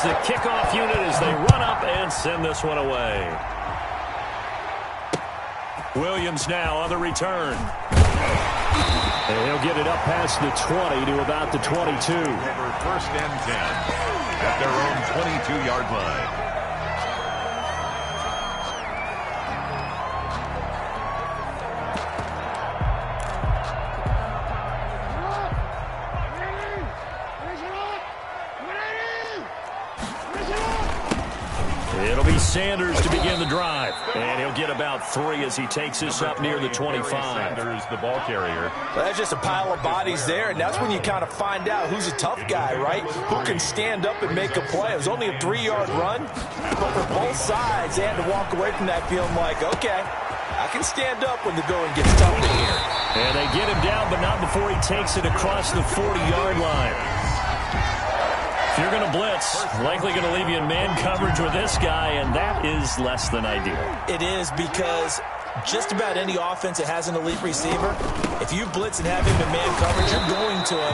the kickoff unit as they run up and send this one away. Williams now on the return. And he'll get it up past the 20 to about the 22. Over 1st and 10 at their own 22-yard line. It'll be Sanders to begin the drive. And he'll get about 3 as he takes this up near the 25. Sanders, the ball carrier. Well, that's just a pile of bodies there, and that's when you kind of find out who's a tough guy, right? Who can stand up and make a play. It was only a 3-yard run, but for both sides, they had to walk away from that feeling like, okay, I can stand up when the going gets tough in here. And they get him down, but not before he takes it across the 40-yard line. If you're going to blitz, likely going to leave you in man coverage with this guy, and that is less than ideal. It is, because just about any offense that has an elite receiver, if you blitz and have him in man coverage, you're going to him,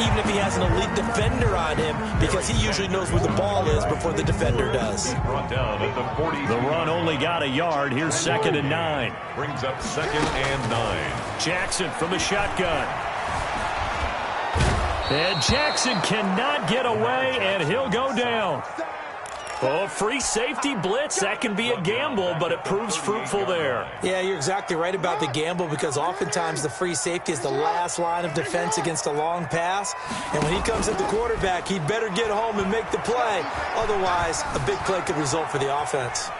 even if he has an elite defender on him, because he usually knows where the ball is before the defender does. Brought down at the 40. The run only got a yard. Here's 2nd and 9. Brings up 2nd and 9. Jackson from the shotgun. And Jackson cannot get away, and he'll go down. Oh, free safety blitz, that can be a gamble, but it proves fruitful there. Yeah, you're exactly right about the gamble, because oftentimes the free safety is the last line of defense against a long pass. And when he comes at the quarterback, he'd better get home and make the play. Otherwise, a big play could result for the offense.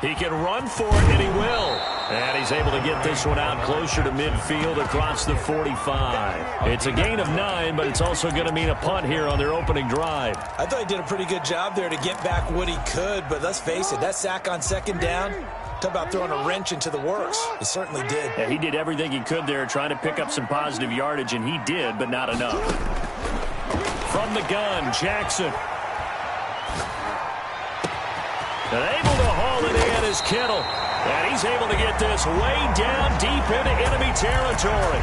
He can run for it, and he will. And he's able to get this one out closer to midfield across the 45. It's a gain of 9, but it's also going to mean a punt here on their opening drive. I thought he did a pretty good job there to get back what he could, but let's face it, that sack on 2nd down, talk about throwing a wrench into the works. It certainly did. Yeah, he did everything he could there, trying to pick up some positive yardage, and he did, but not enough. From the gun, Jackson. And able to haul it in is Kittle. And he's able to get this way down deep into enemy territory.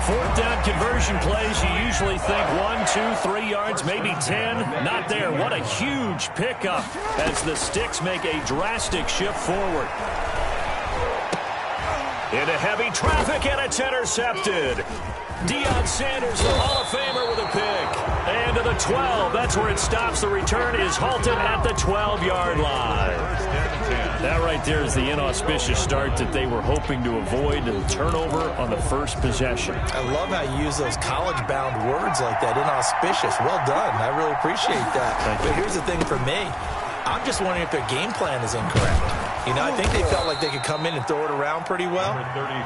4th down conversion plays, you usually think 1, 2, 3 yards, maybe 10. Not there. What a huge pickup as the Sticks make a drastic shift forward. Into heavy traffic, and it's intercepted. Deion Sanders, the Hall of Famer, with a pick. And to the 12. That's where it stops. The return is halted at the 12-yard line. That right there is the inauspicious start that they were hoping to avoid, the turnover on the first possession. I love how you use those college-bound words like that, inauspicious. Well done. I really appreciate that. But here's the thing for me. I'm just wondering if their game plan is incorrect. You know, I think they felt like they could come in and throw it around pretty well.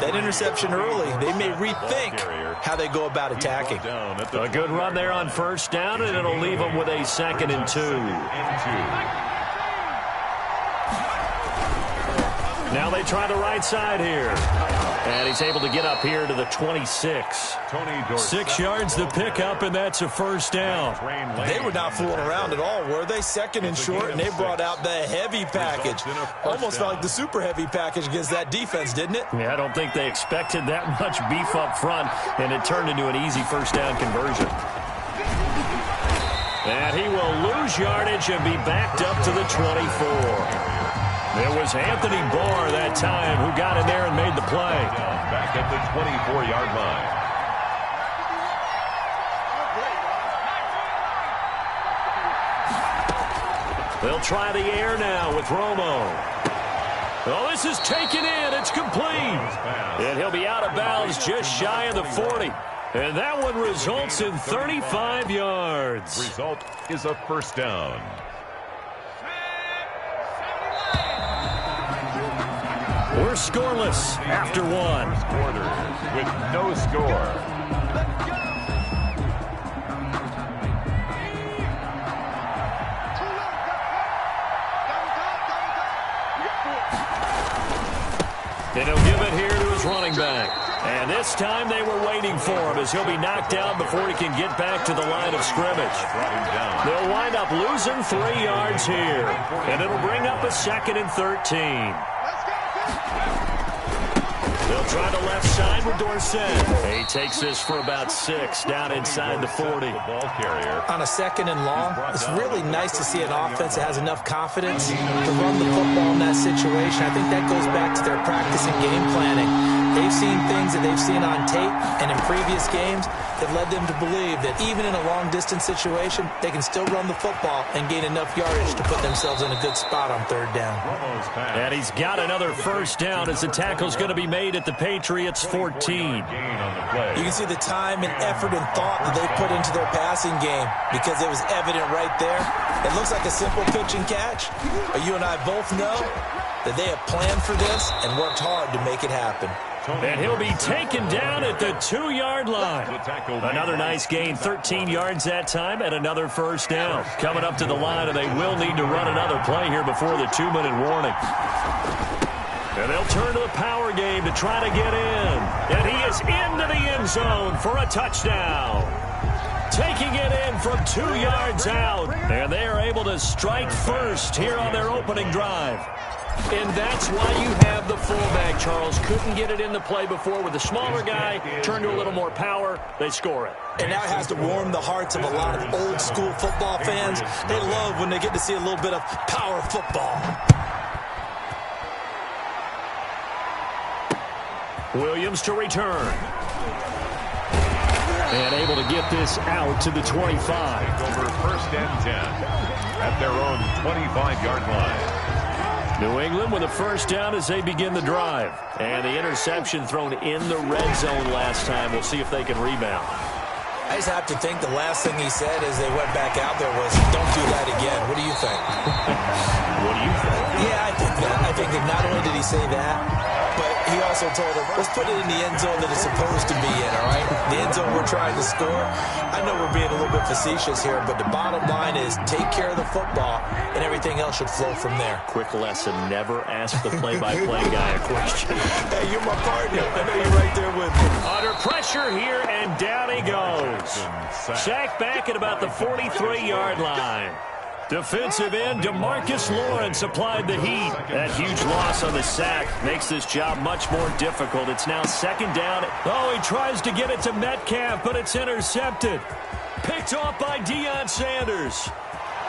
That interception early, they may rethink how they go about attacking. A good run there on 1st down, and it'll leave them with a 2nd and 2. Now they try the right side here. And he's able to get up here to the 26. 6 yards to pick up, and that's a 1st down. They were not fooling around at all, were they? 2nd and short, and they brought out the heavy package. Almost felt like the super heavy package against that defense, didn't it? Yeah, I don't think they expected that much beef up front, and it turned into an easy 1st down conversion. And he will lose yardage and be backed up to the 24. It was Anthony Barr that time who got in there and made the play. Back at the 24-yard line. They'll try the air now with Romo. Oh, this is taken in. It's complete. And he'll be out of bounds just shy of the 40. And that one results in 35 yards. Result is a 1st down. We're scoreless after 1. First quarter with no score. And he'll give it here to his running back. And this time they were waiting for him as he'll be knocked down before he can get back to the line of scrimmage. They'll wind up losing 3 yards here. And it'll bring up a 2nd and 13. They'll They'll try the left side with Dorsett. He takes this for about 6 down inside the 40. Ball carrier. On a 2nd and long, it's really nice to see an offense that has enough confidence to run the football in that situation. I think that goes back to their practice and game planning. They've seen things that they've seen on tape and in previous games that led them to believe that even in a long-distance situation, they can still run the football and gain enough yardage to put themselves in a good spot on 3rd down. And he's got another 1st down as the tackle's going to be made at the Patriots 14. You can see the time and effort and thought that they put into their passing game because it was evident right there. It looks like a simple pitch and catch, but you and I both know that they have planned for this and worked hard to make it happen. And he'll be taken down at the 2-yard line. Another nice gain, 13 yards that time, and another 1st down. Coming up to the line, and they will need to run another play here before the 2-minute warning. And they'll turn to the power game to try to get in. And he is into the end zone for a touchdown. Taking it in from 2 yards out. And they are able to strike first here on their opening drive. And that's why you have the fullback, Charles. Couldn't get it in the play before with the smaller guy. Turn to a little more power. They score it. And now it has to warm the hearts of a lot of old-school football fans. They love when they get to see a little bit of power football. Williams to return. And able to get this out to the 25. Over 1st and 10 at their own 25-yard line. New England with a 1st down as they begin the drive. And the interception thrown in the red zone last time. We'll see if they can rebound. I just have to think the last thing he said as they went back out there was, don't do that again. What do you think? What do you think? Yeah, I think that. I think that not only did he say that, but he also told him, let's put it in the end zone that it's supposed to be in, all right? The end zone we're trying to score. I know we're being a little bit facetious here, but the bottom line is take care of the football, and everything else should flow from there. Quick lesson, never ask the play-by-play guy a question. Hey, you're my partner. I know you're right there with me. Under pressure here, and down he goes. Sacked back at about the 43-yard line. Defensive end DeMarcus Lawrence applied the heat. That huge loss on the sack makes this job much more difficult. It's now 2nd down. Oh, he tries to get it to Metcalf, but it's intercepted. Picked off by Deion Sanders.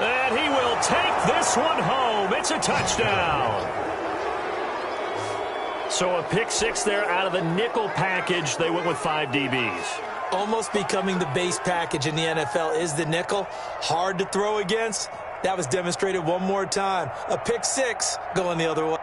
And he will take this one home. It's a touchdown. So a pick 6 there out of the nickel package. They went with 5 DBs. Almost becoming the base package in the NFL is the nickel. Hard to throw against. That was demonstrated one more time. A pick 6 going the other way.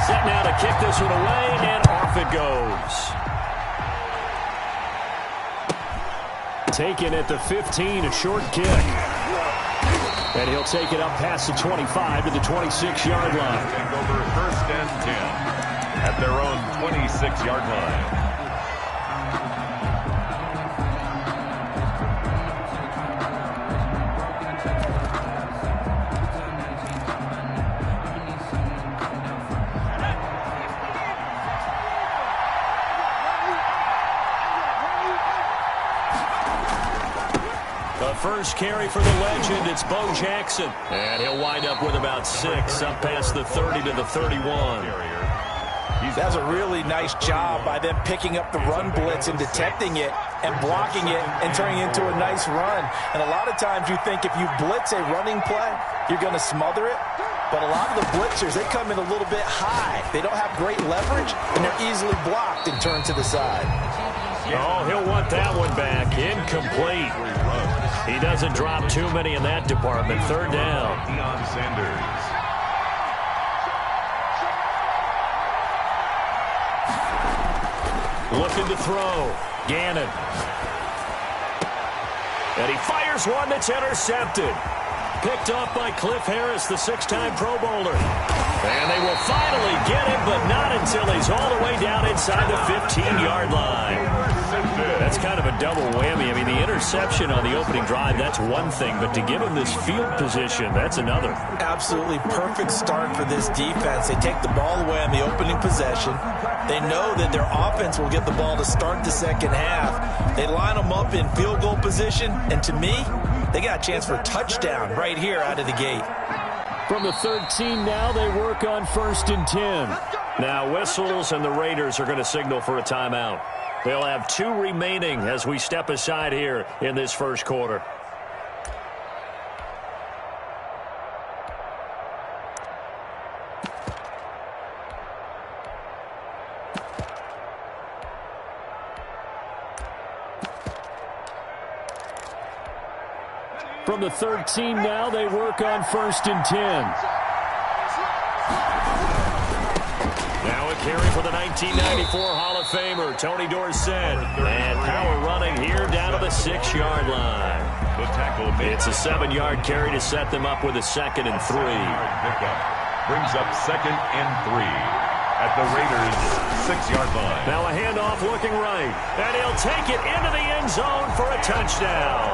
Set now to kick this one away, and off it goes. Taken at the 15, a short kick. And he'll take it up past the 25 to the 26-yard line. Take over 1st and 10 at their own 26-yard line. First carry for the legend, it's Bo Jackson. And he'll wind up with about 6, up past the 30 to the 31. That's a really nice job by them picking up the run blitz and detecting it and blocking it and turning it into a nice run. And a lot of times you think if you blitz a running play, you're going to smother it. But a lot of the blitzers, they come in a little bit high. They don't have great leverage, and they're easily blocked and turned to the side. Oh, he'll want that one back. Incomplete. He doesn't drop too many in that department. 3rd down. Deion Sanders. Looking to throw. Gannon. And he fires one that's intercepted. Picked off by Cliff Harris, the 6-time Pro Bowler. And they will finally get him, but not until he's all the way down inside the 15-yard line. That's kind of a double whammy. I mean, the interception on the opening drive, that's one thing, but to give him this field position, that's another. Absolutely perfect start for this defense. They take the ball away on the opening possession. They know that their offense will get the ball to start the second half. They line them up in field goal position, and to me, they got a chance for a touchdown right here out of the gate. From the 13 now, they work on 1st and 10. Now whistles, and the Raiders are going to signal for a timeout. They'll have 2 remaining as we step aside here in this first quarter. From the 13 now, they work on 1st and 10. Now a carry for the 1994 Hall of Famer, Tony Dorsett. And power running here down to the 6-yard line. It's a 7-yard carry to set them up with a 2nd and 3. Brings up 2nd and 3. At the Raiders' 6-yard line. Now a handoff looking right. And he'll take it into the end zone for a touchdown.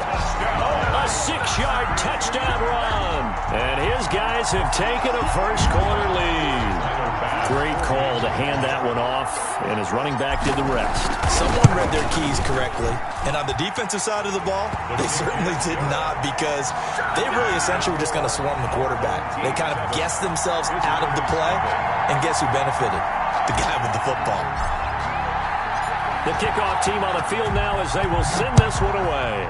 A 6-yard touchdown run. And his guys have taken a first quarter lead. Great call to hand that one off, and his running back did the rest. Someone read their keys correctly. And on the defensive side of the ball, they certainly did not, because they really essentially were just going to swarm the quarterback. They kind of guessed themselves out of the play, and guess who benefited? The guy with the football. The kickoff team on the field now as they will send this one away.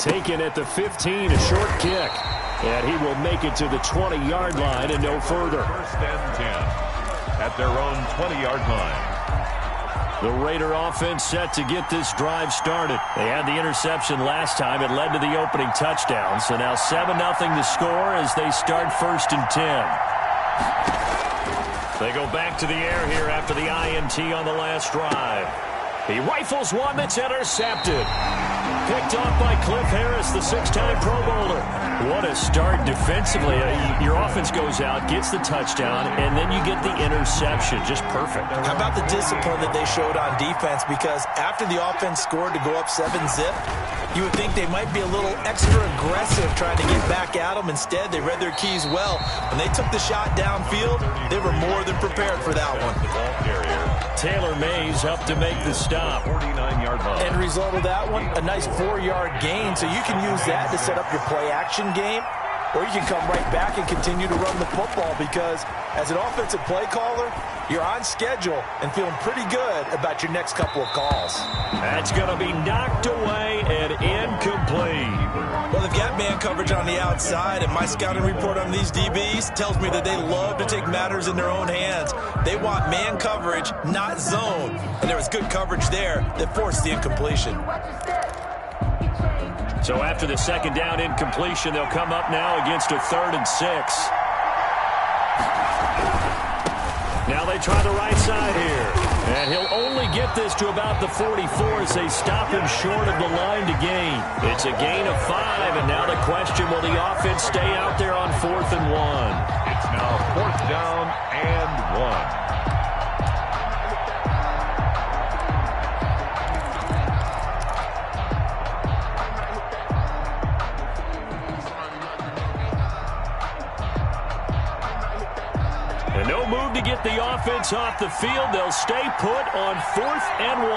Taken at the 15, a short kick. And he will make it to the 20-yard line and no further. 1st and 10 at their own 20-yard line. The Raider offense set to get this drive started. They had the interception last time. It led to the opening touchdown. So now 7-0 the score as they start 1st and 10. They go back to the air here after the INT on the last drive. He rifles one that's intercepted. Picked off by Cliff Harris, the 6-time Pro Bowler. What a start defensively. Your offense goes out, gets the touchdown, and then you get the interception. Just perfect. How about the discipline that they showed on defense? Because after the offense scored to go up 7-zip, you would think they might be a little extra aggressive trying to get back at them. Instead, they read their keys well. When they took the shot downfield, they were more than prepared for that one. Taylor Mays up to make the stop. 49-yard line. End result of that one, a nice 4-yard gain. So you can use that to set up your play-action game, or you can come right back and continue to run the football, because as an offensive play caller, you're on schedule and feeling pretty good about your next couple of calls. That's going to be knocked away and incomplete. Well, they've got man coverage on the outside, and my scouting report on these DBs tells me that they love to take matters in their own hands. They want man coverage, not zone. And there was good coverage there that forced the incompletion. So after the 2nd down incompletion, they'll come up now against a 3rd and 6. Now they try the right side here. And he'll only get this to about the 44 as they stop him short of the line to gain. It's a gain of 5, and now the question, will the offense stay out there on 4th and 1? It's now 4th down and 1. No move to get the offense off the field. They'll stay put on 4th and 1.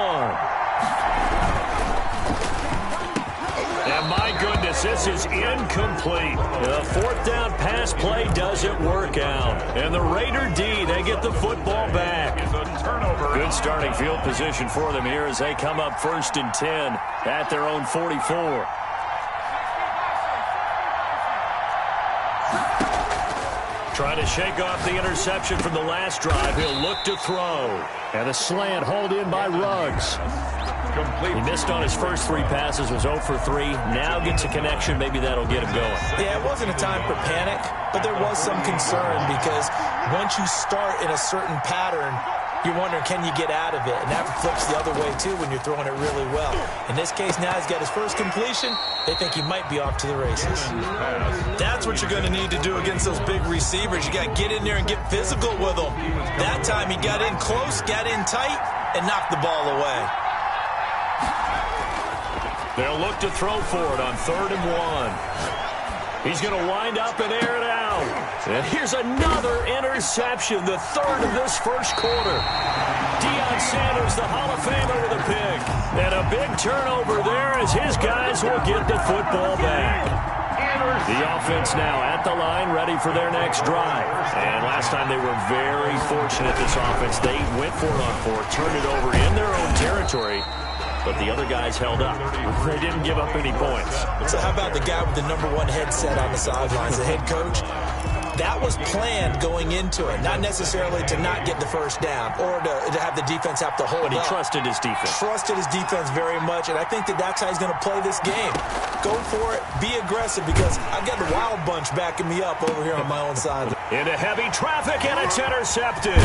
And my goodness, this is incomplete. The 4th down pass play doesn't work out. And the Raider D, they get the football back. Good starting field position for them here as they come up 1st and 10 at their own 44. Trying to shake off the interception from the last drive. He'll look to throw. And a slant hauled in by Ruggs. Complete. He missed on his first 3 passes, was 0 for 3. Now gets a connection. Maybe that'll get him going. Yeah, it wasn't a time for panic, but there was some concern because once you start in a certain pattern, you're wondering, can you get out of it? And that flips the other way, too, when you're throwing it really well. In this case, now he's got his first completion. They think he might be off to the races. That's what you're going to need to do against those big receivers. You got to get in there and get physical with them. That time he got in close, got in tight, and knocked the ball away. They'll look to throw for it on 3rd and 1. He's going to wind up and air it out. And here's another interception, the 3rd of this first quarter. Deion Sanders, the Hall of Famer, with a pick. And a big turnover there as his guys will get the football back. The offense now at the line, ready for their next drive. And last time they were very fortunate, this offense. They went for it on 4, turned it over in their own territory. But the other guys held up. They didn't give up any points. So how about the guy with the #1 headset on the sidelines, the head coach? That was planned going into it, not necessarily to not get the first down or to have the defense have to hold up. But he trusted his defense. Trusted his defense very much, and I think that's how he's going to play this game. Go for it, be aggressive, because I've got the Wild Bunch backing me up over here on my own side. Into heavy traffic, and it's intercepted.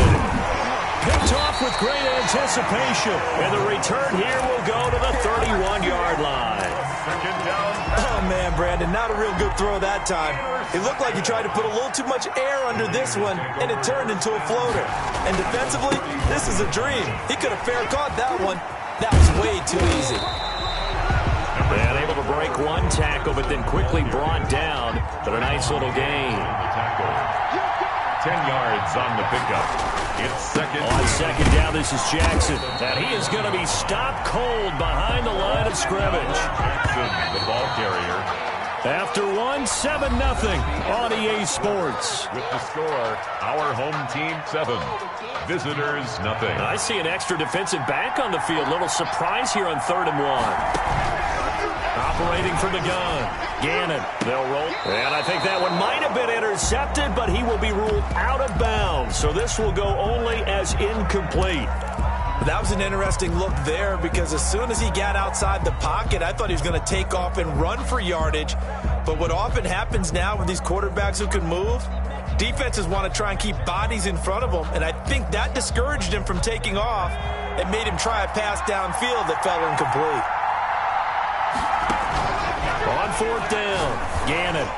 Picked off with great anticipation, and the return here will go to the 31-yard line. Oh, man, Brandon, not a real good throw that time. It looked like he tried to put a little too much air under this one, and it turned into a floater. And defensively, this is a dream. He could have fair caught that one. That was way too easy. And able to break one tackle, but then quickly brought down. But a nice little gain. 10 yards on the pickup. It's second. On 2nd down, this is Jackson. And he is going to be stopped cold behind the line of scrimmage. Jackson, the ball carrier. After 7-0 on EA Sports. With the score, our home team 7, visitors nothing. I see an extra defensive back on the field. Little surprise here on 3rd and 1. Operating from the gun. Gannon, they'll roll. And I think that one might have been intercepted, but he will be ruled out of bounds. So this will go only as incomplete. That was an interesting look there because as soon as he got outside the pocket, I thought he was going to take off and run for yardage. But what often happens now with these quarterbacks who can move, defenses want to try and keep bodies in front of them. And I think that discouraged him from taking off and made him try a pass downfield that fell incomplete. On 4th down, Gannon.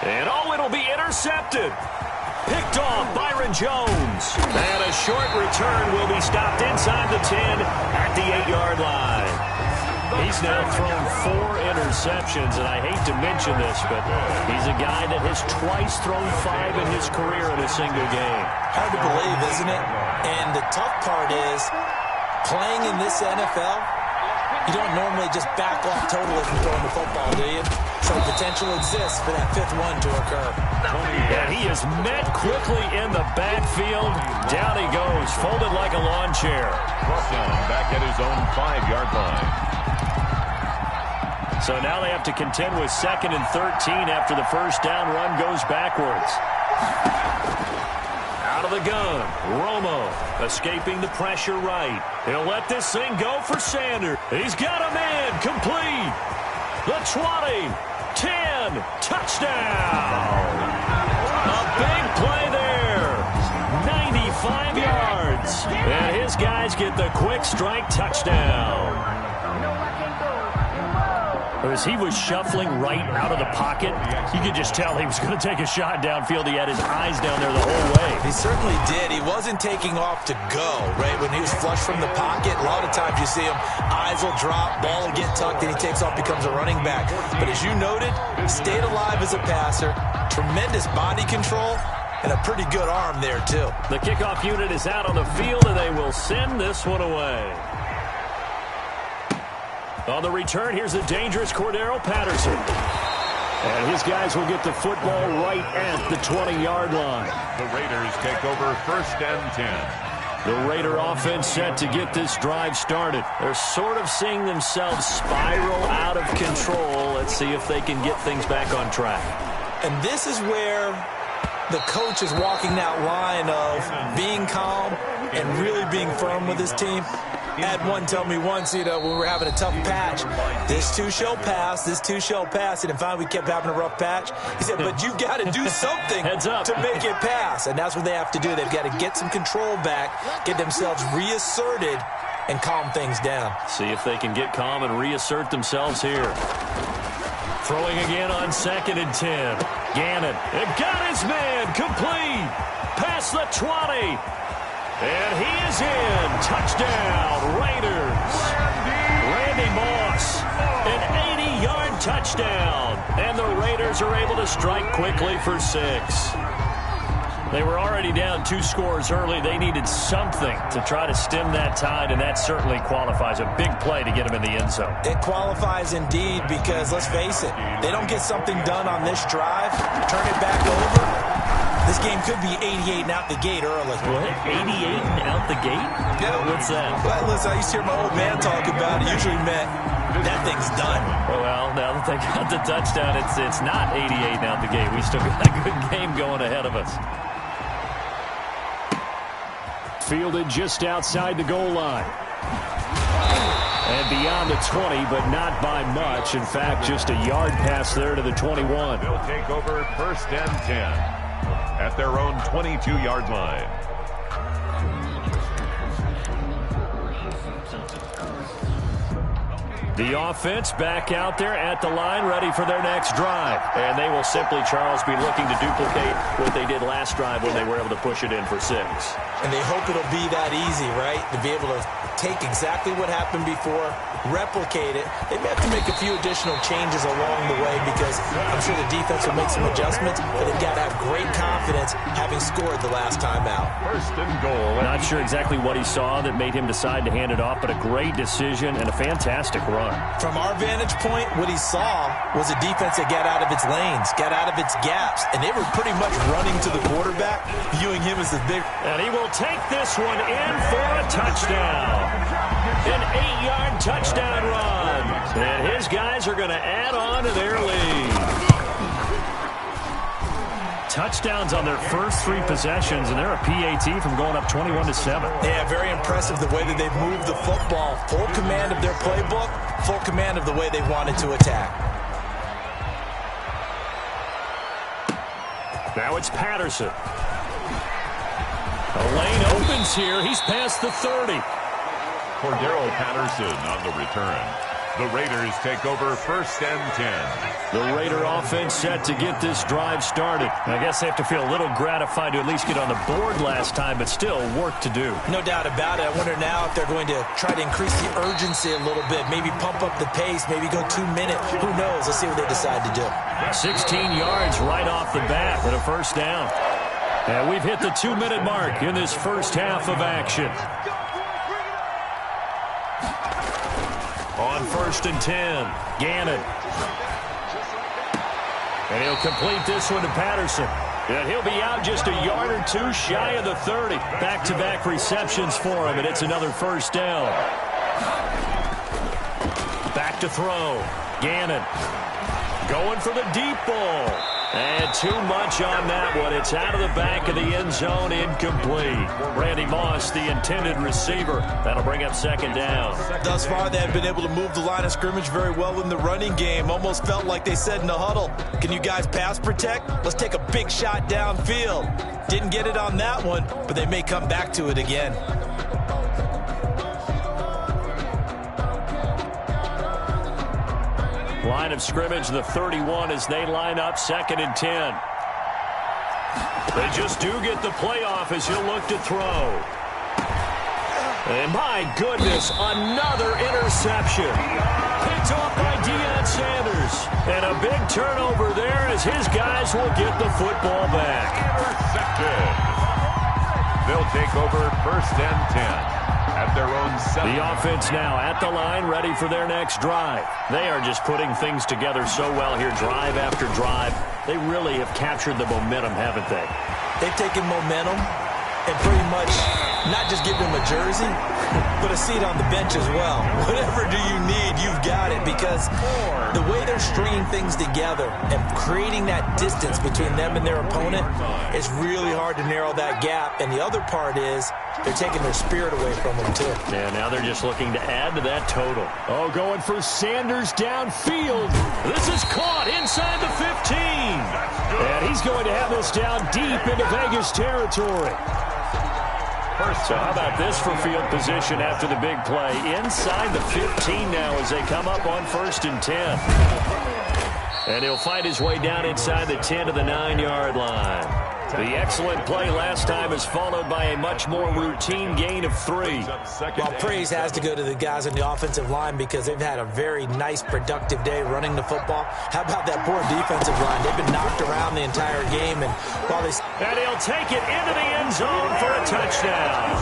And it'll be intercepted. Picked off Byron Jones. And a short return will be stopped inside the 10 at the 8-yard line. He's now thrown 4 interceptions, and I hate to mention this, but he's a guy that has twice thrown 5 in his career in a single game. Hard to believe, isn't it? And the tough part is, playing in this NFL, you don't normally just back off totally from throwing the football, do you? So potential exists for that 5th one to occur. And he is met quickly in the backfield. Down he goes, folded like a lawn chair. Brought down back at his own 5-yard line. So now they have to contend with 2nd and 13 after the first down run goes backwards. Out of the gun, Romo escaping the pressure right. He'll let this thing go for Sanders. He's got a man complete. The 20, 10, touchdown. A big play there. 95 5 yards. And his guys get the quick strike touchdown. As he was shuffling right out of the pocket, you could just tell he was going to take a shot downfield. He had his eyes down there the whole way. He certainly did. He wasn't taking off to go, right? When he was flush from the pocket, a lot of times you see him, eyes will drop, ball will get tucked, and he takes off, becomes a running back. But as you noted, stayed alive as a passer, tremendous body control, and a pretty good arm there, too. The kickoff unit is out on the field, and they will send this one away. On the return, here's the dangerous Cordero Patterson. And his guys will get the football right at the 20-yard line. The Raiders take over 1st and 10. The Raider offense set to get this drive started. They're sort of seeing themselves spiral out of control. Let's see if they can get things back on track. And this is where the coach is walking that line of being calm and really being firm with his team. I had one tell me once, when we were having a tough patch, this too shall pass, this too shall pass. And finally we kept having a rough patch. He said, but you've got to do something to make it pass. And that's what they have to do. They've got to get some control back, get themselves reasserted, and calm things down. See if they can get calm and reassert themselves here. Throwing again on 2nd and 10. Gannon, it got his man, complete, past the 20. And he is in. Touchdown, Raiders. Randy Moss, an 80-yard touchdown. And the Raiders are able to strike quickly for 6. They were already down 2 scores early. They needed something to try to stem that tide, and that certainly qualifies. A big play to get them in the end zone. It qualifies indeed because, let's face it, they don't get something done on this drive, turn it back over. This game could be 88 and out the gate early. What? 88 and out the gate? Yeah. What's that? Well, listen, I used to hear my old man talk about it. Usually meant that thing's done. Well, now that they got the touchdown, it's not 88 and out the gate. We still got a good game going ahead of us. Fielded just outside the goal line. And beyond the 20, but not by much. In fact, just a yard pass there to the 21. They'll take over 1st and 10. At their own 22-yard line. The offense back out there at the line, ready for their next drive. And they will simply, Charles, be looking to duplicate what they did last drive when they were able to push it in for 6. And they hope it'll be that easy, right? To be able to take exactly what happened before, replicate it. They may have to make a few additional changes along the way because I'm sure the defense will make some adjustments, but they've got to have great confidence having scored the last time out. 1st and goal. Not sure exactly what he saw that made him decide to hand it off, but a great decision and a fantastic run. From our vantage point, what he saw was a defense that got out of its lanes, got out of its gaps, and they were pretty much running to the quarterback, viewing him as the big... And he will take this one in for a touchdown. An 8-yard touchdown run. And his guys are going to add on to their lead. Touchdowns on their first 3 possessions, and they're a PAT from going up 21-7. Yeah, very impressive the way that they've moved the football. Full command of their playbook, full command of the way they wanted to attack. Now it's Patterson. A lane opens here. He's past the 30. Cordero Patterson on the return. The Raiders take over 1st and 10. The Raider offense set to get this drive started. I guess they have to feel a little gratified to at least get on the board last time, but still work to do. No doubt about it. I wonder now if they're going to try to increase the urgency a little bit, maybe pump up the pace, maybe go 2 minutes. Who knows? Let's see what they decide to do. 16 yards right off the bat and a 1st down. And we've hit the 2-minute mark in this first half of action. On 1st and 10, Gannon. And he'll complete this one to Patterson. And he'll be out just a yard or 2 shy of the 30. Back-to-back receptions for him, and it's another 1st down. Back to throw. Gannon going for the deep ball. And too much on that one. It's out of the back of the end zone, incomplete. Randy Moss, the intended receiver. That'll bring up second down. Thus far, they have been able to move the line of scrimmage very well in the running game. Almost felt like they said in the huddle, can you guys pass protect? Let's take a big shot downfield. Didn't get it on that one, but they may come back to it again. Line of scrimmage, the 31 as they line up, 2nd and 10. They just do get the playoff as he'll look to throw. And my goodness, another interception. Picked off by Deion Sanders. And a big turnover there as his guys will get the football back. Intercepted. They'll take over 1st and 10. At their own 7. The offense now at the line, ready for their next drive. They are just putting things together so well here, drive after drive. They really have captured the momentum, haven't they? They've taken momentum and pretty much not just give them a jersey, but a seat on the bench as well. Whatever do you need, you've got it, because the way they're stringing things together and creating that distance between them and their opponent, it's really hard to narrow that gap. And the other part is they're taking their spirit away from them, too. Yeah, now they're just looking to add to that total. Oh, going for Sanders downfield. This is caught inside the 15. And he's going to have this down deep into Vegas territory. So how about this for field position after the big play? Inside the 15 now as they come up on 1st and 10. And he'll fight his way down inside the 10 to the 9-yard line. The excellent play last time is followed by a much more routine gain of 3. Well, praise has to go to the guys on the offensive line because they've had a very nice, productive day running the football. How about that poor defensive line? They've been knocked around the entire game, and while they... And he'll take it into the end zone for a touchdown.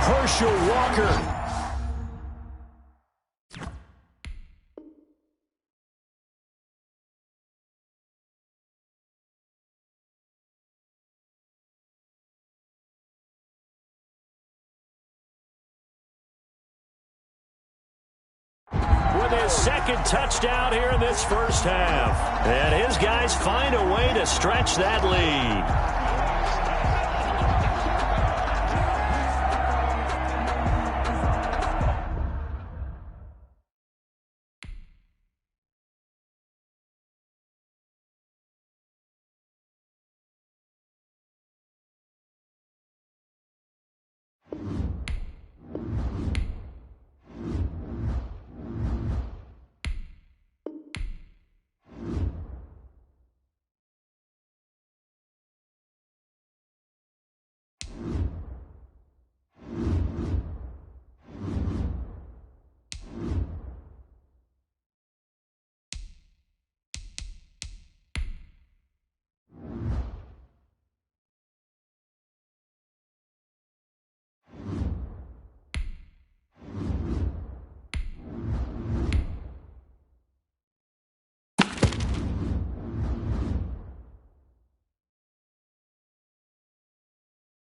Herschel Walker. With his 2nd touchdown here in this first half. And his guys find a way to stretch that lead.